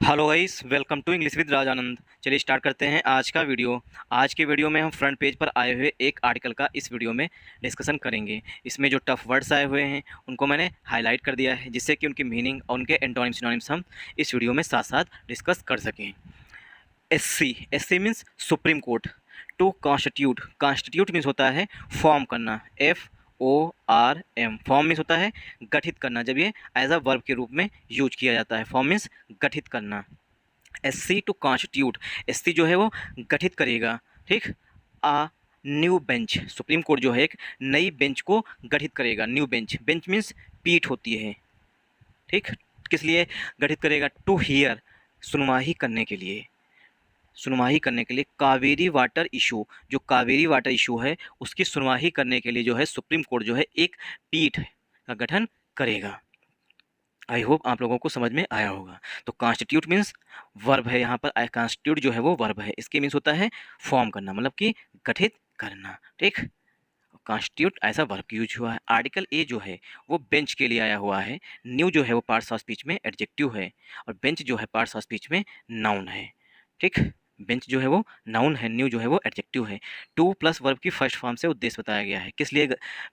Hello guys, welcome to English with Rajanand. चलिए start करते हैं आज का वीडियो। आज के वीडियो में हम फ्रंट पेज पर आए हुए एक आर्टिकल का इस वीडियो में डिस्कशन करेंगे। इसमें जो टफ वर्ड्स आए हुए हैं उनको मैंने हाईलाइट कर दिया है, जिससे कि उनकी मीनिंग और उनके एंटोनिम सिनोनिम्स हम इस वीडियो में साथ साथ डिस्कस कर सकें। SC means Supreme Court. To constitute, constitute means होता है फॉर्म करना। FORM, फॉर्म मीन्स होता है गठित करना, जब ये एज अ वर्ब के रूप में यूज किया जाता है। फॉर्म मीन्स गठित करना। SC टू कॉन्स्टिट्यूट, SC जो है वो गठित करेगा, ठीक। आ न्यू बेंच, सुप्रीम कोर्ट जो है एक नई बेंच को गठित करेगा। न्यू बेंच, बेंच मीन्स पीठ होती है, ठीक। किस लिए गठित करेगा? टू हियर, सुनवाई करने के लिए। सुनवाई करने के लिए कावेरी वाटर इशू, जो कावेरी वाटर इशू है उसकी सुनवाई करने के लिए जो है सुप्रीम कोर्ट जो है एक पीठ का गठन करेगा। आई होप आप लोगों को समझ में आया होगा। तो कॉन्स्टिट्यूट मीन्स वर्ब है, यहाँ पर कॉन्स्टिट्यूट जो है वो वर्ब है। इसके मीन्स होता है फॉर्म करना, मतलब कि गठित करना, ठीक। कॉन्स्टिट्यूट ऐसा वर्ब की यूज हुआ है। आर्टिकल ए जो है वो बेंच के लिए आया हुआ है। न्यू जो है वो पार्ट्स ऑफ स्पीच में एडजेक्टिव है, और बेंच जो है पार्ट्स ऑफ स्पीच में नाउन है, ठीक। बेंच जो है वो नाउन है, न्यू जो है वो एडजेक्टिव है। टू प्लस वर्ब की फर्स्ट फॉर्म से उद्देश्य बताया गया है। किस लिए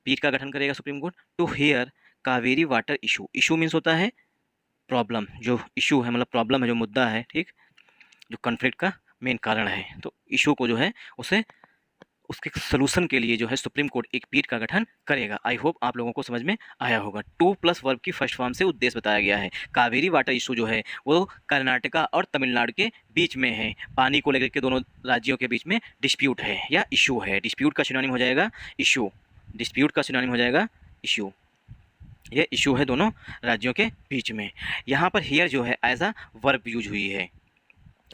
पीठ का गठन करेगा Supreme Court? To hear Kaveri water issue. Issue means होता है प्रॉब्लम, जो इशू है मतलब प्रॉब्लम है, जो मुद्दा है, ठीक, जो कॉन्फ्लिक्ट का मेन कारण है। तो इशू को जो है उसे उसके सलूशन के लिए जो है सुप्रीम कोर्ट एक पीठ का गठन करेगा। आई होप आप लोगों को समझ में आया होगा। टू प्लस वर्ब की फर्स्ट फॉर्म से उद्देश्य बताया गया है। कावेरी वाटर इशू जो है वो कर्नाटका और तमिलनाडु के बीच में है। पानी को लेकर के दोनों राज्यों के बीच में डिस्प्यूट है या इशू है। डिस्प्यूट का सिनोनिम हो जाएगा इशू। डिस्प्यूट का सिनोनिम हो जाएगा इशू। ये इशू है दोनों राज्यों के बीच में। यहाँ पर हियर जो है एज अ वर्ब यूज हुई है।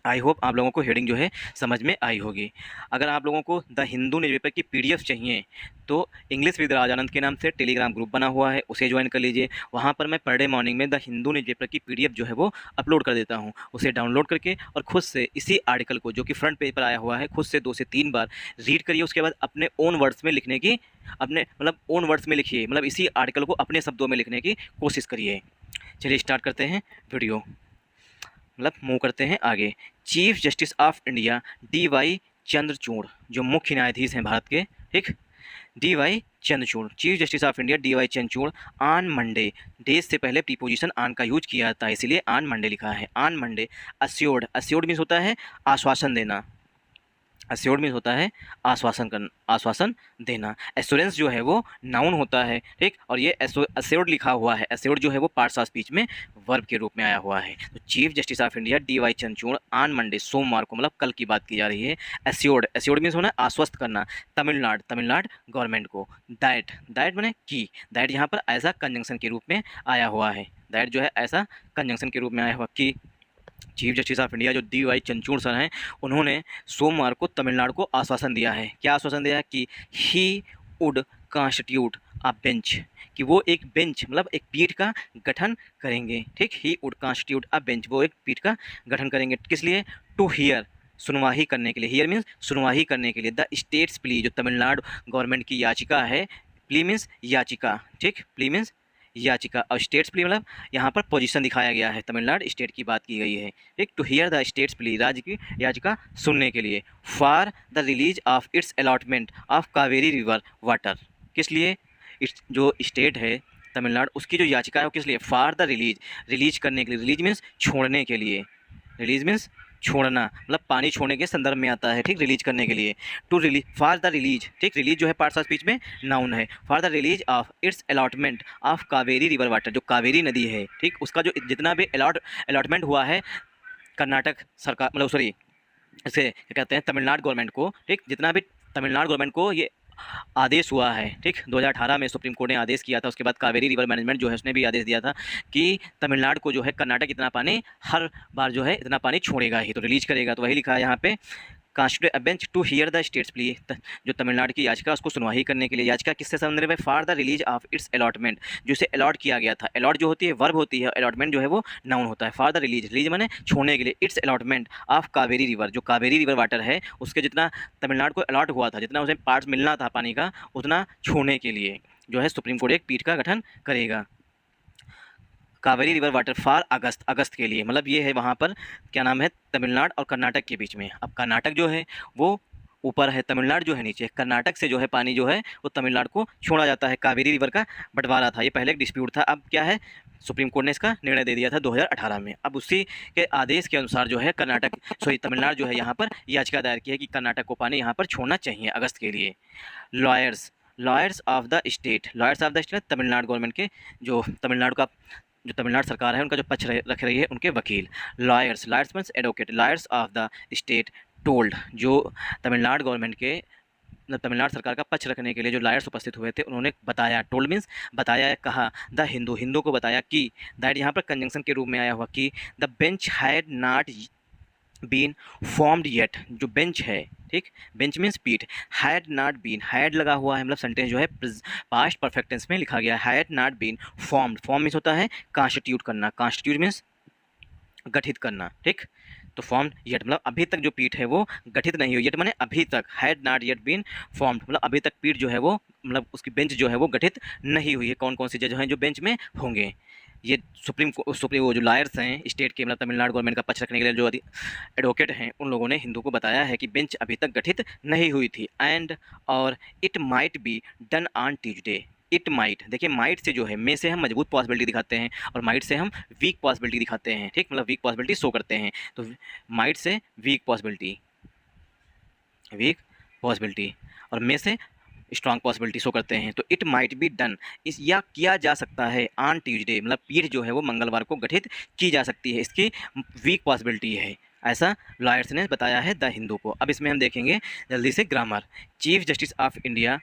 आई होप आप लोगों को हेडिंग जो है समझ में आई होगी। अगर आप लोगों को द हिंदू न्यूज़पेपर की PDF चाहिए तो इंग्लिश विद राजानंद के नाम से टेलीग्राम ग्रुप बना हुआ है, उसे ज्वाइन कर लीजिए। वहाँ पर मैं पर डे मॉर्निंग में द हिंदू न्यूज़पेपर की PDF जो है वो अपलोड कर देता हूँ। उसे डाउनलोड करके और खुद से इसी आर्टिकल को, जो कि फ्रंट पेज पर आया हुआ है, खुद से 2 से 3 बार रीड करिए। उसके बाद अपने ओन वर्ड्स में लिखने की, अपने मतलब ओन वर्ड्स में लिखिए, मतलब इसी आर्टिकल को अपने शब्दों में लिखने की कोशिश करिए। चलिए स्टार्ट करते हैं वीडियो, मतलब मूव करते हैं आगे। Chief justice of India DY Chandrachud, जो मुख्य न्यायाधीश हैं भारत के, ठीक। DY Chandrachud, chief justice of India DY Chandrachud on Monday, days से पहले प्रीपोजिशन ऑन का यूज किया जाता है, इसीलिए ऑन मंडे लिखा है। On Monday assured, assured means होता है आश्वासन देना। अस्योर्ड मीन्स होता है आश्वासन करना, आश्वासन देना। एश्योरेंस जो है वो नाउन होता है, ठीक। और ये अस्योर्ड लिखा हुआ है। अस्योर्ड जो है वो पार्ट्स ऑफ स्पीच में वर्ब के रूप में आया हुआ है। तो chief justice of India DY Chandrachud on Monday, सोमवार को, मतलब कल की बात की जा रही है। एश्योर्ड, एश्योर्ड मीन्स होना आश्वस्त करना तमिलनाडु, तमिलनाडु गवर्नमेंट को। दैट, दैट माने की, दैट यहाँ पर ऐसा कंजंक्शन के रूप में आया हुआ है। दैट जो है ऐसा कंजंक्शन के रूप में आया हुआ कि चीफ जस्टिस ऑफ इंडिया जो DY चंद्रचूड़ सर हैं, उन्होंने सोमवार को तमिलनाडु को आश्वासन दिया है। क्या आश्वासन दिया है? कि he would constitute a bench, कि वो एक बेंच मतलब एक पीठ का गठन करेंगे, ठीक। He would constitute a bench, वो एक पीठ का गठन करेंगे। किस लिए? टू हियर, सुनवाई करने के लिए। हियर मीन्स सुनवाई करने के लिए। द स्टेट्स प्ली, जो तमिलनाडु गवर्नमेंट की याचिका है। प्ली मीन्स याचिका, ठीक। प्ली मीन्स याचिका, और स्टेट्स प्ली मतलब यहाँ पर पोजीशन दिखाया गया है, तमिलनाडु स्टेट की बात की गई है, ठीक। To hear the states plea, राज्य की याचिका सुनने के लिए। For the release of its allotment of Kaveri river water, किस लिए? इट्स जो स्टेट है तमिलनाडु, उसकी जो याचिका है वो किस लिए? फॉर द रिलीज, रिलीज करने के लिए। रिलीज मीन्स छोड़ने के लिए। रिलीज मीन्स छोड़ना, मतलब पानी छोड़ने के संदर्भ में आता है, ठीक। रिलीज करने के लिए। To release, for the release, ठीक। रिलीज जो है पार्ट्स ऑफ स्पीच में नाउन है। For the release of its allotment of Kaveri river water, जो कावेरी नदी है, ठीक, उसका जो जितना भी अलॉटमेंट हुआ है कर्नाटक सरकार, मतलब सॉरी, इसे क्या कहते हैं, तमिलनाडु गवर्नमेंट को, ठीक। जितना भी तमिलनाडु गवर्नमेंट को ये आदेश हुआ है, ठीक। 2018 में सुप्रीम कोर्ट ने आदेश किया था। उसके बाद कावेरी रिवर मैनेजमेंट जो है उसने भी आदेश दिया था कि तमिलनाडु को जो है कर्नाटक इतना पानी हर बार जो है इतना पानी छोड़ेगा ही, तो रिलीज करेगा। तो वही लिखा है यहाँ पे, constitute a bench to hear the states plea, जो तमिलनाडु की याचिका उसको सुनवाई करने के लिए। याचिका किससे संदर्भ है? For the release of its allotment, जो इसे अलॉट किया गया था। अलॉट जो होती है वर्ब होती है, अलॉटमेंट जो है वो नाउन होता है। फॉर द रिलीज, रिलीज माने छोड़ने के लिए। It's allotment of Kaveri river, जो कावेरी रिवर वाटर है उसके जितना तमिलनाडु को अलॉट हुआ था, जितना उसे पार्ट्स मिलना था पानी का, उतना छोड़ने के लिए जो है सुप्रीम कोर्ट एक पीठ का गठन करेगा। Kaveri river water for August, अगस्त के लिए, मतलब ये है वहाँ पर क्या नाम है, तमिलनाडु और कर्नाटक के बीच में। अब कर्नाटक जो है वो ऊपर है, तमिलनाडु जो है नीचे। कर्नाटक से जो है पानी जो है वो तमिलनाडु को छोड़ा जाता है। कावेरी रिवर का बंटवारा था, ये पहले एक डिस्प्यूट था, अब क्या है, सुप्रीम कोर्ट ने इसका निर्णय दे दिया था 2018 में। अब उसी के आदेश के अनुसार जो है तमिलनाडु जो है यहाँ पर याचिका दायर की है कि कर्नाटक को पानी यहाँ पर छोड़ना चाहिए अगस्त के लिए। Lawyers, lawyers of the state, lawyers of the state Tamil Nadu government के, जो तमिलनाडु का, जो तमिलनाडु सरकार है उनका जो पक्ष रख रही है, उनके वकील। Lawyers, lawyers means advocate, lawyers of the state told, जो तमिलनाडु गवर्नमेंट के, मतलब तमिलनाडु सरकार का पक्ष रखने के लिए जो लॉयर्स उपस्थित हुए थे, उन्होंने बताया, टोल्ड मीन्स बताया, कहा, द हिंदू, हिंदू को बताया कि, दैट यहाँ पर कंजंक्शन के रूप में आया हुआ कि, the bench had not been formed yet, जो बेंच है, ठीक, बेंच मीन्स पीठ, हैड नॉट बीन, हैड लगा हुआ है, मतलब सेंटेंस जो है पास्ट परफेक्ट टेंस में लिखा गया, had not been formed, form means होता है कॉन्स्टिट्यूट करना, कॉन्स्टिट्यूट मीन्स गठित करना, ठीक। तो फॉर्म्ड येट मतलब अभी तक जो पीठ है वो गठित नहीं हुई, येट माने अभी तक, had not yet been formed मतलब अभी तक पीठ जो है वो, मतलब उसकी बेंच जो है वो गठित नहीं हुई है। कौन कौन सी जज हैं जो बेंच में होंगे, ये सुप्रीम वो जो लॉयर्स हैं स्टेट के, मतलब तमिलनाडु गवर्नमेंट का पक्ष रखने के लिए जो एडवोकेट हैं, उन लोगों ने हिंदू को बताया है कि बेंच अभी तक गठित नहीं हुई थी। एंड और it might be done on Tuesday, it might, देखिए माइट से जो है, में से हम मजबूत पॉसिबिलिटी दिखाते हैं और माइट से हम वीक पॉसिबिलिटी दिखाते हैं, ठीक, मतलब वीक पॉसिबिलिटी शो करते हैं। तो might say week possibility, week possibility, और में से स्ट्रॉन्ग पॉसिबिलिटी शो करते हैं। तो इट माइट बी डन, इस या किया जा सकता है, ऑन ट्यूजडे मतलब पीठ जो है वो मंगलवार को गठित की जा सकती है, इसकी वीक पॉसिबिलिटी है, ऐसा लॉयर्स ने बताया है द हिंदू को। अब इसमें हम देखेंगे जल्दी से grammar. Chief justice of India,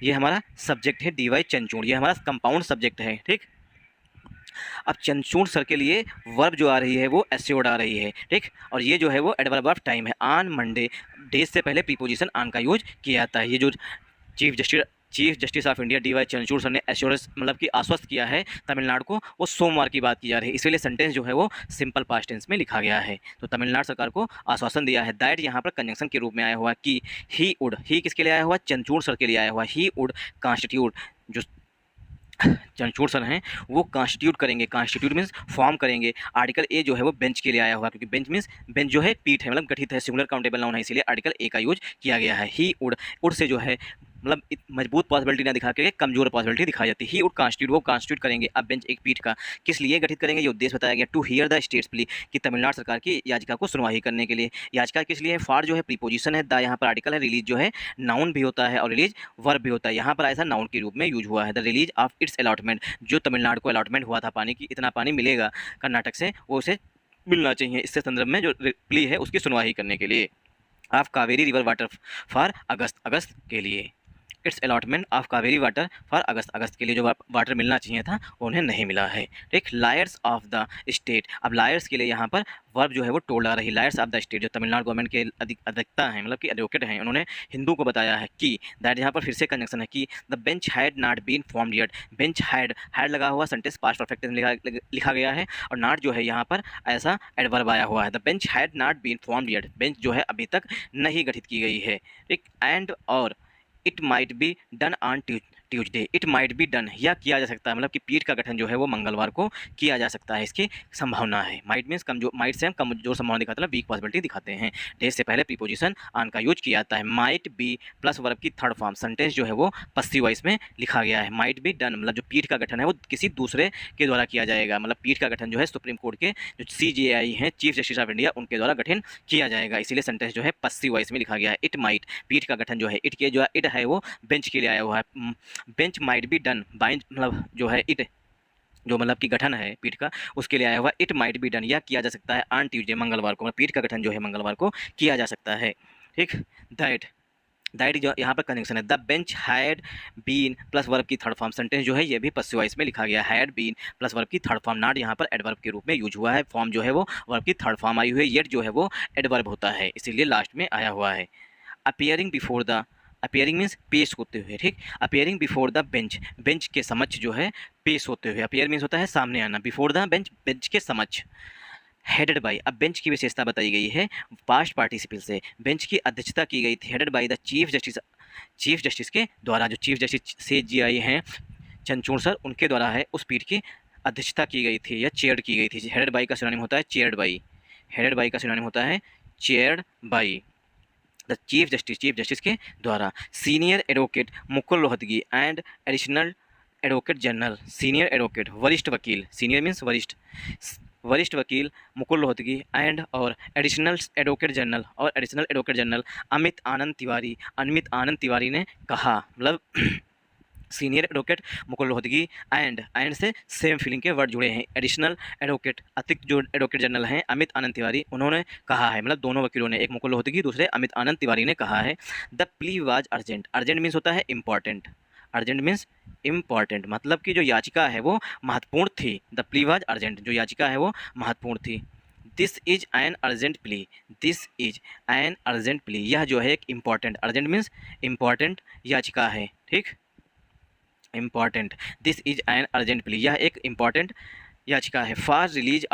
ये हमारा सब्जेक्ट है DY चंद्रचूड़, ये हमारा कंपाउंड सब्जेक्ट है, ठीक। अब चंद्रचूड़ सर के लिए वर्ब जो आ रही है वो एस्योर्ड आ रही है, ठीक, और ये जो है वो एडवर्ब ऑफ टाइम है। ऑन मंडे, डेज से पहले प्रीपोजिशन ऑन का यूज किया जाता है। ये जो chief justice of India DY Chandrachud sir ने एश्योरेंस मतलब कि आश्वस्त किया है तमिलनाडु को, वो सोमवार की बात की जा रही है, इसलिए सेंटेंस जो है वो सिंपल पास्ट टेंस में लिखा गया है। तो तमिलनाडु सरकार को आश्वासन दिया है, दैट यहाँ पर कंजंक्शन के रूप में आया हुआ कि ही वुड, ही किसके लिए आया हुआ, चंद्रचूड़ सर के लिए आया हुआ, ही वुड कॉन्स्टिट्यूट, जो चंद्रचूड़ सर हैं वो कॉन्स्टिट्यूट करेंगे, कॉन्स्टिट्यूट मीन्स फॉर्म करेंगे। आर्टिकल ए जो है वो बेंच के लिए आया हुआ, क्योंकि बेंच मीन्स बेंच जो है पीठ है, मतलब गठित है, सिंगुलर काउंटेबल नाउन है, इसीलिए आर्टिकल ए का यूज किया गया है। ही वुड, वुड से जो है मतलब मजबूत पॉसिबिलिटी ना दिखा के कमजोर पॉसिबिलिटी दिखाई जाती है। ही वुड कॉन्स्टिट्यूट, वो कॉन्स्टिट्यूट करेंगे। अब बेंच एक पीठ का किस लिए गठित करेंगे, ये उद्देश्य बताया गया, to hear the states plea, कि तमिलनाडु सरकार की याचिका को सुनवाई करने के लिए। याचिका किस लिए है, फॉर जो है प्रीपोजिशन है, द यहाँ पर आर्टिकल है, रिलीज जो है नाउन भी होता है और रिलीज वर्ब भी होता है, यहाँ पर ऐसा नाउन के रूप में यूज हुआ है। The release of its allotment, जो तमिलनाडु को अलॉटमेंट हुआ था पानी की, इतना पानी मिलेगा कर्नाटक से, वो उसे मिलना चाहिए, इससे संदर्भ में जो प्ली है उसकी सुनवाई करने के लिए। Of Kaveri river water for August, अगस्त के लिए, it's allotment of Kaveri water for August, अगस्त के लिए जो वाटर मिलना चाहिए था वो उन्हें नहीं मिला है, ठीक। लायर्स ऑफ द स्टेट, अब लायर्स के लिए यहाँ पर वर्ब जो है वो टोल्ड आ रही है। लायर्स ऑफ द स्टेट, जो तमिलनाडु गवर्नमेंट के अधिवक्ता हैं, मतलब कि एडवोकेट हैं, उन्होंने हिंदू को बताया है कि, दैट यहाँ पर फिर से कंजंक्शन है कि, the bench had not been formed yet, bench had, had लगा हुआ, सेंटेंस पास्ट परफेक्ट लिखा गया है, और नॉट जो है यहाँ पर ऐसा एडवर्ब आया हुआ है। The bench had not been formed yet, bench जो है अभी तक नहीं गठित की गई है, ठीक। एंड और it might be done on Tuesday, it might be done, या किया जा सकता है, मतलब कि पीठ का गठन जो है वो मंगलवार को किया जा सकता है, इसकी संभावना है। माइट मीन्स कमजोर, माइट से हम कमजोर संभावना दिखाते हैं, वीक पॉसिबिलिटी दिखाते हैं। डेज से पहले प्रीपोजिशन ऑन का यूज किया जाता है। माइट बी प्लस वर्ब की थर्ड फॉर्म, सेंटेंस जो है वो पस्सिव वॉइस में लिखा गया है। माइट बी डन मतलब जो पीठ का गठन है वो किसी दूसरे के द्वारा किया जाएगा, मतलब पीठ का गठन जो है सुप्रीम कोर्ट के जो CJI हैं, चीफ जस्टिस ऑफ इंडिया, उनके द्वारा गठन किया जाएगा, इसीलिए सेंटेंस जो है पस्सिव वॉइस में लिखा गया है। इट माइट, पीठ का गठन जो है, इट के जो है इट है वो बेंच के लिए आया हुआ है। Bench might be done, bind मतलब जो है इट, जो मतलब कि गठन है पीठ का, उसके लिए आया हुआ इट माइट बी डन, या किया जा सकता है ऑन ट्यूजडे, मंगलवार को, मतलब पीठ का गठन जो है मंगलवार को किया जा सकता है, ठीक। दैट, दैट जो यहाँ पर कनेक्शन है, the bench had been plus verb की थर्ड फॉर्म, सेंटेंस जो है ये भी पस्सिव वॉइस में लिखा गया, हैड बीन प्लस वर्ब की थर्ड फॉर्म, नॉट यहाँ पर एडवर्ब के रूप में यूज हुआ है, फॉर्म जो है वो वर्ब की थर्ड फॉर्म आई हुई है, येट जो है वो एडवर्ब होता है, इसीलिए लास्ट में आया हुआ है। Appearing before the, appearing means पेश होते हुए, ठीक। Appearing before the bench, bench के समक्ष जो है पेश होते हुए, अपियर मीन्स होता है सामने आना, बिफोर द बेंच, बेंच के समक्ष। हेडेड बाई, अब बेंच की विशेषता बताई गई है पास्ट पार्टिसिपल से, बेंच की अध्यक्षता की गई थी headed by the chief justice, chief justice के द्वारा, जो चीफ जस्टिस CJI हैं चंद्रचूड़ सर, उनके द्वारा है उस पीठ की अध्यक्षता की गई थी या चेयर्ड की गई थी। हेडेड बाई का सिनोनिम होता है चेयर्ड बाई। हेडेड बाई का सिनोनिम होता है chaired by the chief justice के द्वारा। Senior advocate Mukul Rohatgi and additional advocate general, senior advocate वरिष्ठ वकील, सीनियर मीन्स वरिष्ठ, वरिष्ठ वकील मुकुल रोहतगी एंड और एडिशनल एडवोकेट जनरल और एडिशनल एडवोकेट जनरल अमित आनंद तिवारी ने कहा, मतलब senior advocate Mukul Rohatgi and से सेम फीलिंग के वर्ड जुड़े हैं। एडिशनल एडवोकेट अतिरिक्त जो एडवोकेट जनरल हैं अमित आनंद तिवारी, उन्होंने कहा है, मतलब दोनों वकीलों ने, एक मुकुल रोहतगी दूसरे अमित आनंद तिवारी ने कहा है, the plea was urgent. Urgent means होता है इंपॉर्टेंट, अर्जेंट मीन्स इंपॉर्टेंट, मतलब कि जो याचिका है वो महत्वपूर्ण थी। द प्ली वाज अर्जेंट, जो याचिका है वो महत्वपूर्ण थी। This is an urgent plea, this is an urgent plea, यह जो है एक इंपॉर्टेंट, अर्जेंट मीन्स इंपॉर्टेंट याचिका है, ठीक, important. This is an urgent plea, यह एक इम्पॉर्टेंट याचिका है। For release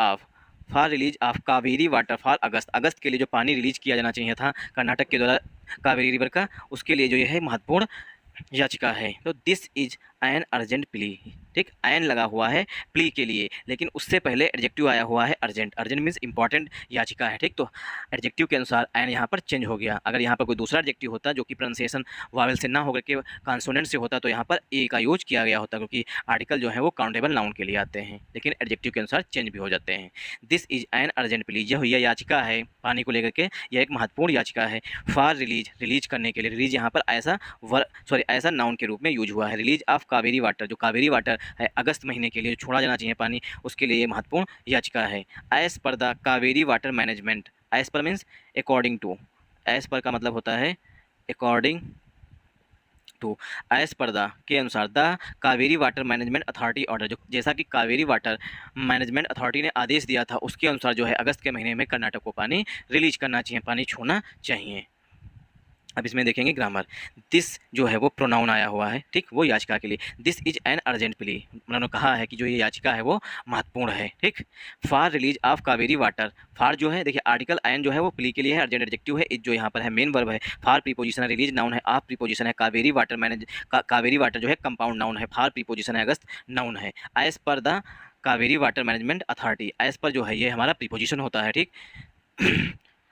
of Kaveri water for August, अगस्त के लिए जो पानी रिलीज किया जाना चाहिए था कर्नाटक के द्वारा कावेरी रिवर का, उसके लिए जो यह है महत्वपूर्ण याचिका है। तो this is an urgent plea, ठीक, एन लगा हुआ है प्ली के लिए, लेकिन उससे पहले एडजेक्टिव आया हुआ है अर्जेंट। अर्जेंट मीन्स इंपॉर्टेंट याचिका है, ठीक, तो एडजेक्टिव के अनुसार एन यहाँ पर चेंज हो गया। अगर यहाँ पर कोई दूसरा एडजेक्टिव होता जो कि प्रोनाउंसिएशन वावेल से ना होकर के कॉन्सोनेंट से होता तो यहाँ पर ए का यूज किया गया होता, क्योंकि आर्टिकल जो है वो काउंटेबल नाउन के लिए आते हैं, लेकिन एडजेक्टिव के अनुसार चेंज भी हो जाते हैं। This is an urgent plea, यह याचिका है पानी को लेकर के, यह एक महत्वपूर्ण याचिका है। फॉर रिलीज करने के लिए, रिलीज यहाँ पर ऐसा नाउन के रूप में यूज हुआ है। रिलीज ऑफ कावेरी वाटर, जो कावेरी वाटर है अगस्त महीने के लिए जो छोड़ा जाना चाहिए पानी, उसके लिए ये महत्वपूर्ण याचिका है। As per the Kaveri water management, as per means according to, as per का मतलब होता है according to, as per the के अनुसार, द Kaveri water management authority order, जो जैसा कि कावेरी वाटर मैनेजमेंट अथॉरिटी ने आदेश दिया था उसके अनुसार जो है अगस्त के महीने में कर्नाटक को पानी रिलीज करना चाहिए, पानी छोड़ना चाहिए। अब इसमें देखेंगे ग्रामर। दिस जो है वो प्रोनाउन आया हुआ है, ठीक, वो याचिका के लिए। This is an urgent plea, उन्होंने कहा है कि जो ये याचिका है वो महत्वपूर्ण है, ठीक। For release of Kaveri water, for जो है देखिए आर्टिकल एन जो है वो प्ली के लिए है, अर्जेंट एडजेक्टिव है, इज जो यहाँ पर है मेन वर्ब है, फॉर प्रीपोजिशन है, रिलीज नाउन है, ऑफ प्रीपोजिशन है, कावेरी वाटर जो है कंपाउंड नाउन है, फॉर प्रीपोजिशन है, अगस्त नाउन है। As per the Kaveri water management authority, as per जो है ये हमारा प्रीपोजिशन होता है, ठीक।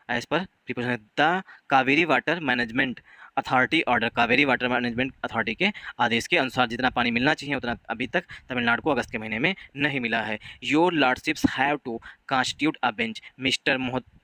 As per preposition, the Kaveri water management authority order, Kaveri water management authority के आदेश के अनुसार जितना पानी मिलना चाहिए उतना अभी तक तमिलनाडु को अगस्त के महीने में नहीं मिला है। Your lordships have to constitute a bench,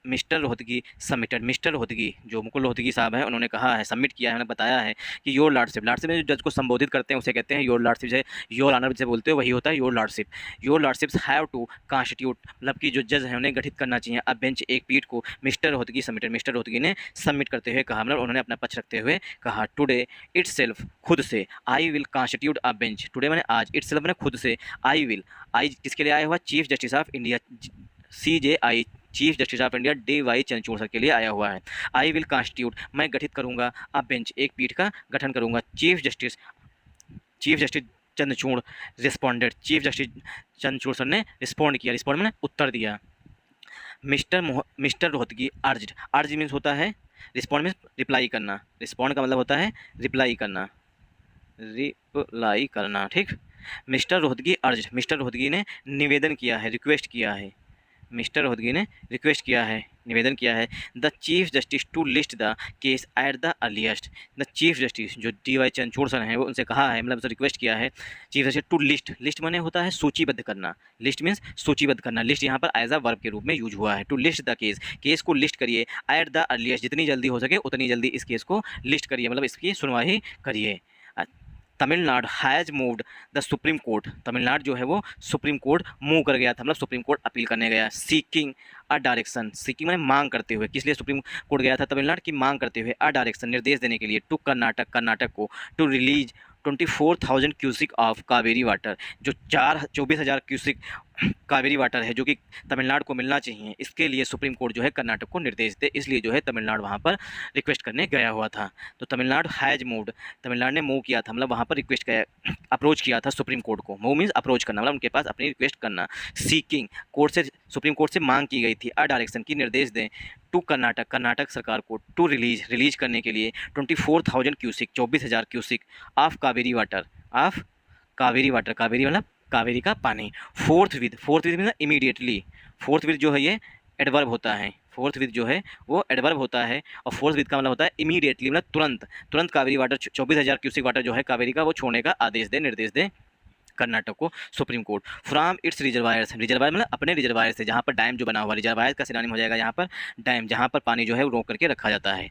mister Rohatgi submitted, mister Rohatgi जो मुकुल रोहतगी साहब हैं उन्होंने कहा है, सबमिट किया है, उन्होंने बताया है कि योर लॉर्डशिप, लॉर्डशिप में जो जज को संबोधित करते हैं उसे कहते हैं योर लॉर्डशिप, जो योर ऑनर से बोलते हो वही होता है your lordship. Your lordships have to constitute, मतलब कि जो जज हैं उन्हें गठित करना चाहिए, अब बेंच एक पीठ को, mister Rohatgi submitted, mister Rohatgi ने सबमिट करते हुए कहा, मतलब उन्होंने अपना पक्ष रखते हुए कहा, टुडे इटसेल्फ, खुद से, I will constitute a bench, today मैंने आज, इटसेल्फ मैंने खुद से, आई विल, आई किसके लिए आया हुआ, chief justice of India, CJI, chief justice of India DY Chandrachud sir के लिए आया हुआ है। आई विल कॉन्स्टिट्यूट, मैं गठित करूंगा, अ बेंच एक पीठ का गठन करूंगा, chief justice Chandrachud responded, chief justice Chandrachud sir ने रिस्पॉन्ड किया, रिस्पॉन्ड मैंने उत्तर दिया। मिस्टर रोहतगी अर्ज्ड, अर्ज मीन्स होता है, रिस्पॉन्ड मीन्स रिप्लाई करना, रिस्पॉन्ड का मतलब होता है रिप्लाई करना, ठीक। Mister Rohatgi urged, mister Rohatgi ने निवेदन किया है, रिक्वेस्ट किया है, मिस्टर रोहतगी ने रिक्वेस्ट किया है, निवेदन किया है, the chief justice to list the case at the earliest, the chief justice जो DY चंद्रचूड़ सर हैं वो उनसे कहा है, मतलब रिक्वेस्ट किया है chief justice to list, list माने होता है सूचीबद्ध करना, लिस्ट मीन्स सूचीबद्ध करना, लिस्ट यहाँ पर एज अ वर्ब के रूप में यूज हुआ है, to list the case, case को लिस्ट करिए, एट द अर्लीस्ट, जितनी जल्दी हो सके उतनी जल्दी इस केस को लिस्ट करिए, मतलब इसकी सुनवाई करिए। Tamil Nadu has moved the supreme court, Tamil Nadu जो है वो सुप्रीम कोर्ट मूव कर गया था, मतलब सुप्रीम कोर्ट अपील करने गया, सीकिंग अ डायरेक्शन, सीकिंग मैंने मांग करते हुए, किस लिए सुप्रीम कोर्ट गया था, तमिलनाडु की मांग करते हुए, अ डायरेक्शन निर्देश देने के लिए, टू कर्नाटक को, to release 24,000 cusec of Kaveri water, जो 24,000 क्यूसिक कावेरी वाटर है जो कि तमिलनाडु को मिलना चाहिए, इसके लिए सुप्रीम कोर्ट जो है कर्नाटक को निर्देश दे, इसलिए जो है तमिलनाडु वहाँ पर रिक्वेस्ट करने गया हुआ था। तो तमिलनाडु हैज मूव्ड, तमिलनाडु ने मूव किया था, मतलब वहाँ पर रिक्वेस्ट किया, अप्रोच किया था सुप्रीम कोर्ट को, मूव मीन्स अप्रोच करना, मतलब उनके पास अपनी रिक्वेस्ट करना, सीकिंग कोर्ट से, सुप्रीम कोर्ट से मांग की गई थी, अ डायरेक्शन की निर्देश दें, टू कर्नाटक सरकार को, टू रिलीज करने के लिए 24,000 cusec, 24,000 cusec of Kaveri water, Kaveri water, Kaveri मतलब कावेरी का पानी। Forthwith mean immediately. Forthwith जो है ये एडवर्ब होता है, फोर्थ विद जो है वो एडवर्ब होता है, और फोर्थ विद का मतलब होता है इमीडिएटली, मतलब तुरंत। तुरंत कावेरी वाटर 24,000 क्यूसिक वाटर जो है कावेरी का वो छोड़ने का आदेश दे, निर्देश दे कर्नाटक को supreme court. From its reservoirs, reservoir मतलब अपने रिजर्वायर से, जहाँ पर डैम जो बना हुआ, रिजर्वायर का सिनोनिम हो जाएगा यहाँ पर डैम, जहाँ पर पानी जो है वो रोक करके रखा जाता है।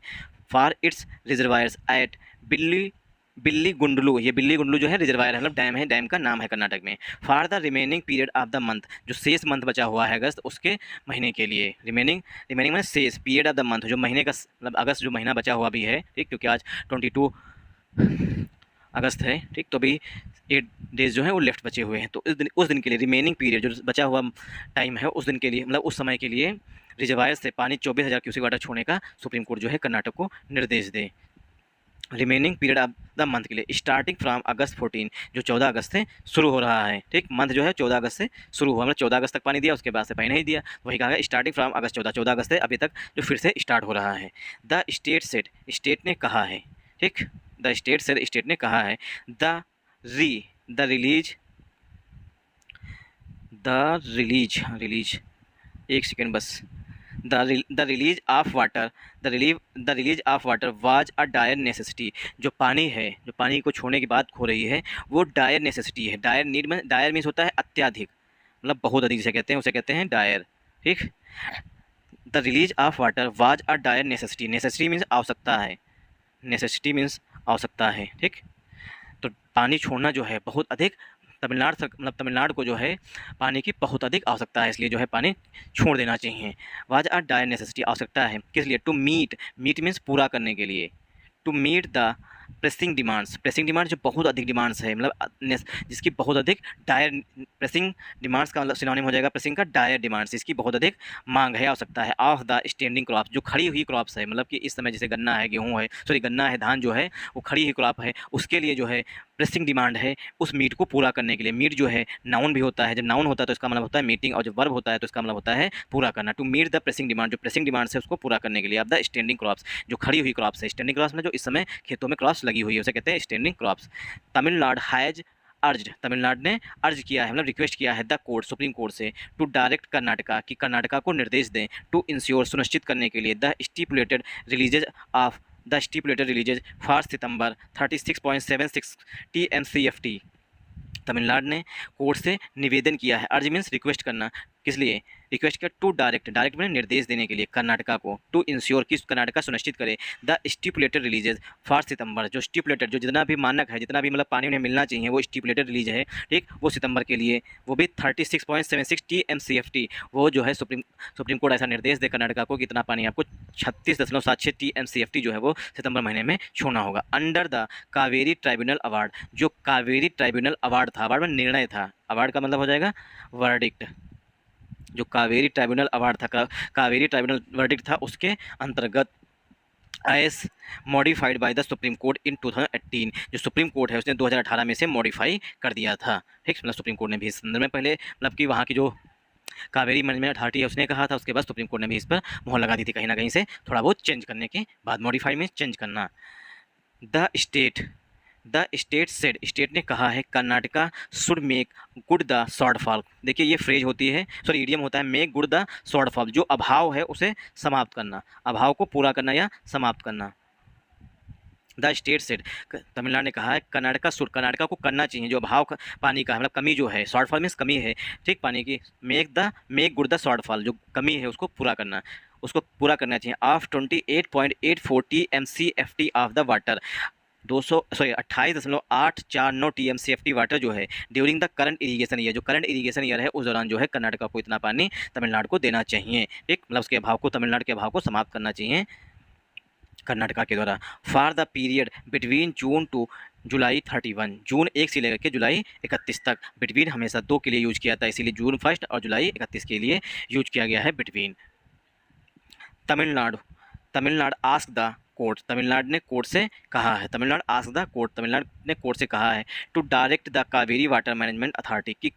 फॉर इट्स रिजर्वायर्स एट बिल्ली बिल्ली गुंडलू, ये बिल्ली गुंडलू जो है रिजर्वायर है, मतलब डैम है, डैम का नाम है कर्नाटक में। For the remaining period of the month, जो शेष मंथ बचा हुआ है अगस्त, उसके महीने के लिए। रिमेनिंग मतलब शेष, पीरियड ऑफ द मंथ जो महीने का मतलब अगस्त जो महीना बचा हुआ भी है, ठीक, क्योंकि आज 22 अगस्त है, ठीक, तो अभी 8 डेज जो है वो लेफ्ट बचे हुए हैं, तो उस दिन के लिए रिमेनिंग पीरियड जो बचा हुआ टाइम है उस दिन के लिए, मतलब उस समय के लिए रिजर्वायर से पानी 24,000 क्यूसिक वाटर छोड़ने का सुप्रीम कोर्ट जो है कर्नाटक को निर्देश दे। Remaining period of the month के लिए स्टार्टिंग फ्रॉम अगस्त 14, जो 14 अगस्त से शुरू हो रहा है, ठीक, मंथ जो है 14 अगस्त से शुरू हुआ, मतलब 14 अगस्त तक पानी दिया, उसके बाद से पानी नहीं दिया, वही कहा गया स्टार्टिंग फ्रॉम अगस्त 14 अगस्त से अभी तक जो फिर से स्टार्ट हो रहा है। द स्टेट सेड, स्टेट ने कहा है, ठीक, द स्टेट सेड, स्टेट ने कहा है, द रिलीज एक सेकेंड बस, the release of water was a dire necessity, जो पानी है, जो पानी को छोड़ने की बात हो रही है वो डायर नेसेसिटी है। डायर नीड में, डायर मीन्स होता है अत्यधिक, मतलब बहुत अधिक जिसे कहते हैं उसे कहते हैं डायर, ठीक। The release of water was a dire necessity, necessity means आवश्यकता है, नेसेसिटी मीन्स आवश्यकता है, ठीक। तो पानी छोड़ना जो है बहुत अधिक, तमिलनाडु मतलब तमिलनाडु को जो है पानी की बहुत अधिक आवश्यकता है, इसलिए जो है पानी छोड़ देना चाहिए। वाज अ डायर नेसेसिटी, आवश्यकता है किस लिए, टू मीट मीन्स पूरा करने के लिए, to meet the pressing demands जो बहुत अधिक डिमांड्स है, मतलब जिसकी बहुत अधिक डायर, प्रेसिंग डिमांड्स का मतलब सिनोनिम हो जाएगा प्रेसिंग का डायर डिमांड्स, जिसकी बहुत अधिक मांग है, आवश्यकता है। ऑफ द स्टैंडिंग क्रॉप्स, जो खड़ी हुई क्रॉप्स है, मतलब कि इस समय जैसे गन्ना है, गेहूँ है, सॉरी गन्ना है, धान जो है वो खड़ी हुई क्रॉप है, उसके लिए जो है प्रेसिंग डिमांड है उस मीट को पूरा करने के लिए। मीट जो है नाउन भी होता है, जब नाउन होता है तो इसका मतलब होता है मीटिंग, और जब वर्ब होता है तो इसका मतलब होता है पूरा करना। To meet the pressing demand, जो प्रेसिंग डिमांड है उसको पूरा करने के लिए। अब द स्टैंडिंग क्रॉप्स, जो खड़ी हुई क्रॉप्स है, स्टैंडिंग क्रॉप्स में जो इस समय खेतों में क्रॉप्स लगी हुई है उसे कहते हैं standing crops. Tamil Nadu has urged, Tamil Nadu ने अर्ज किया है, मतलब रिक्वेस्ट किया है द कोर्ट, सुप्रीम कोर्ट से, टू डायरेक्ट कर्नाटका, कि कर्नाटका को निर्देश दें, टू इंश्योर, सुनिश्चित करने के लिए, the stipulated releases for September 36.76 TMCFT। Tamil Nadu ने कोर्ट से निवेदन किया है, अर्ज मीन्स रिक्वेस्ट करना, किस लिए रिक्वेस्ट किया, टू डायरेक्ट में निर्देश देने के लिए कर्नाटका को, टू इंश्योर कि कर्नाटका सुनिश्चित करे द स्टिपुलेटेड रिलीजेज फॉर सितंबर, जो स्टिपुलेटेड, जो जितना भी मानक है, जितना भी मतलब पानी उन्हें मिलना चाहिए वो स्टिपुलेटेड रिलीज है, ठीक, वो सितंबर के लिए, वो भी 36.76 TMCFT, वो जो है सुप्रीम कोर्ट ऐसा निर्देश दे कर्नाटका को, कितना पानी आपको 36.76 TMCFT जो है वो सितंबर महीने में छोड़ना होगा। Under the Kaveri tribunal award, जो कावेरी ट्राइब्यूनल अवार्ड था, अवार्ड में निर्णय था, अवार्ड का मतलब हो जाएगा वर्डिक्ट, जो कावेरी ट्राइब्यूनल अवार्ड था, कावेरी ट्राइब्यूनल वर्डिक्ट था, उसके अंतर्गत as modified by the supreme court in 2018, जो सुप्रीम कोर्ट है उसने 2018 में से मॉडिफाई कर दिया था, ठीक, मतलब सुप्रीम कोर्ट ने भी इस संदर्भ में पहले, मतलब कि वहाँ की जो कावेरी मैनेजमेंट अथॉरिटी है उसने कहा था, उसके बाद सुप्रीम कोर्ट ने भी इस पर मोहर लगा दी थी, कहीं ना कहीं से थोड़ा बहुत चेंज करने के बाद, मॉडिफाई में चेंज करना। द स्टेट सेड, स्टेट ने कहा है Karnataka should make good the shortfall, देखिए ये फ्रेज होती है, सॉरी इडियम होता है, मेक गुड द शॉर्टफॉल, जो अभाव है उसे समाप्त करना, अभाव को पूरा करना या समाप्त करना। द स्टेट सेड, तमिलनाडु ने कहा है कर्नाटका को करना चाहिए, जो अभाव पानी का, मतलब कमी जो है, शॉर्टफॉल मीन्स कमी है, ठीक, पानी की, मेक गुड द शॉर्टफॉल, जो कमी है उसको पूरा करना, उसको पूरा करना चाहिए। Of 28.84 TMCFT of the water, 28.849 TMCFT water जो है during the current irrigation year, जो करंट इरीगेशन ईयर है उस दौरान जो है कर्नाटका को इतना पानी तमिलनाडु को देना चाहिए, ठीक, मतलब उसके अभाव को, तमिलनाडु के अभाव को समाप्त करना चाहिए कर्नाटका के द्वारा। For the period between June to July 31, जून 1 से लेकर के जुलाई 31 तक, बिटवीन हमेशा 2 के लिए यूज किया था, इसीलिए जून 1 और जुलाई 31 के लिए यूज किया गया है between. Tamil Nadu ask the court, Tamil Nadu ने कोर्ट से कहा है, Tamil Nadu ask the court, Tamil Nadu ने कोर्ट से कहा है, to direct the Kaveri water management authority, कि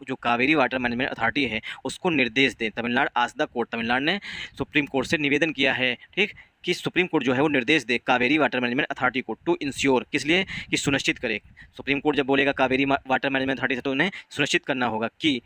जो कावेरी वाटर मैनेजमेंट अथॉरिटी है उसको निर्देश दे। Tamil Nadu ask the court, Tamil Nadu ने सुप्रीम कोर्ट से निवेदन किया है, ठीक, कि सुप्रीम कोर्ट जो है वो निर्देश दे कावेरी वाटर मैनेजमेंट अथॉरिटी को टू इंश्योर, किस लिए कि सुनिश्चित करे। सुप्रीम कोर्ट जब बोलेगा कावेरी वाटर मैनेजमेंट अथॉरिटी से तो उन्हें सुनिश्चित करना होगा कि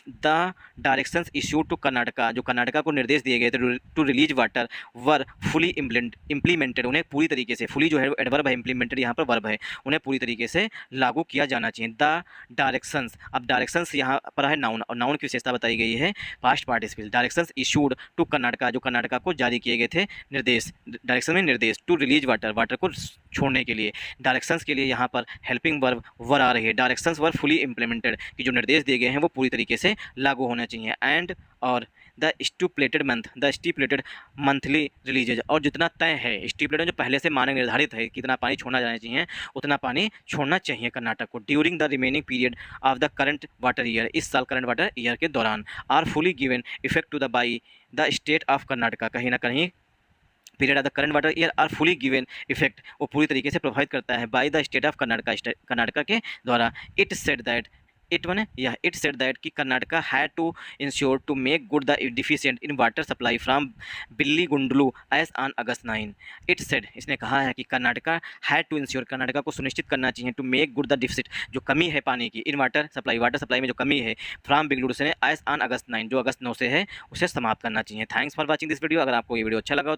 the directions issued to Karnataka, जो कर्नाटका को निर्देश दिए गए थे to release water were fully implemented, उन्हें पूरी तरीके से, फुली जो है वो एडवर्ब है, इम्प्लीमेंटेड यहाँ पर वर्ब है, उन्हें पूरी तरीके से लागू किया जाना चाहिए। द डायरेक्शंस, अब डायरेक्शंस यहाँ पर है नाउन, और नाउन की विशेषता बताई गई है past participle. Directions issued to Karnataka, जो कर्नाटका को जारी किए गए थे निर्देश, डायरेक्शन में निर्देश टू रिलीज वाटर, वाटर को छोड़ने के लिए। डायरेक्शंस के लिए यहाँ पर हेल्पिंग वर्ब वर आ रही है। डायरेक्शंस वर फुली इम्प्लीमेंटेड, कि जो निर्देश दिए गए हैं वो पूरी तरीके से लागू होना चाहिए। एंड और the stipulated month, the stipulated monthly releases, और जितना तय है स्टिपुलेटेड जो पहले से मानक निर्धारित है कितना पानी छोड़ना जाना चाहिए, उतना पानी छोड़ना चाहिए कर्नाटक को during the remaining period of the current water year, इस साल करंट वाटर ईयर के दौरान, are fully given effect to the by the state of Karnataka, कहीं ना कहीं period of the current water year are fully given effect, वो पूरी तरीके से प्रभावित करता है by the state of Karnataka, Karnataka के द्वारा। It said that, it one यह इट सेड दैट कि Karnataka had to ensure to make good the deficient in water supply from Biligundlu as on August 9। It said, इसने कहा है कि Karnataka had to ensure, Karnataka को सुनिश्चित करना चाहिए to make good the deficit, जो कमी है पानी की, इन वाटर सप्लाई में जो कमी है फ्रॉम बेंगलुरु से एज ऑन अगस्त 9, जो अगस्त 9 से है, उसे समाप्त करना चाहिए। Thanks for watching this video. अगर आपको ये वीडियो अच्छा लगा हो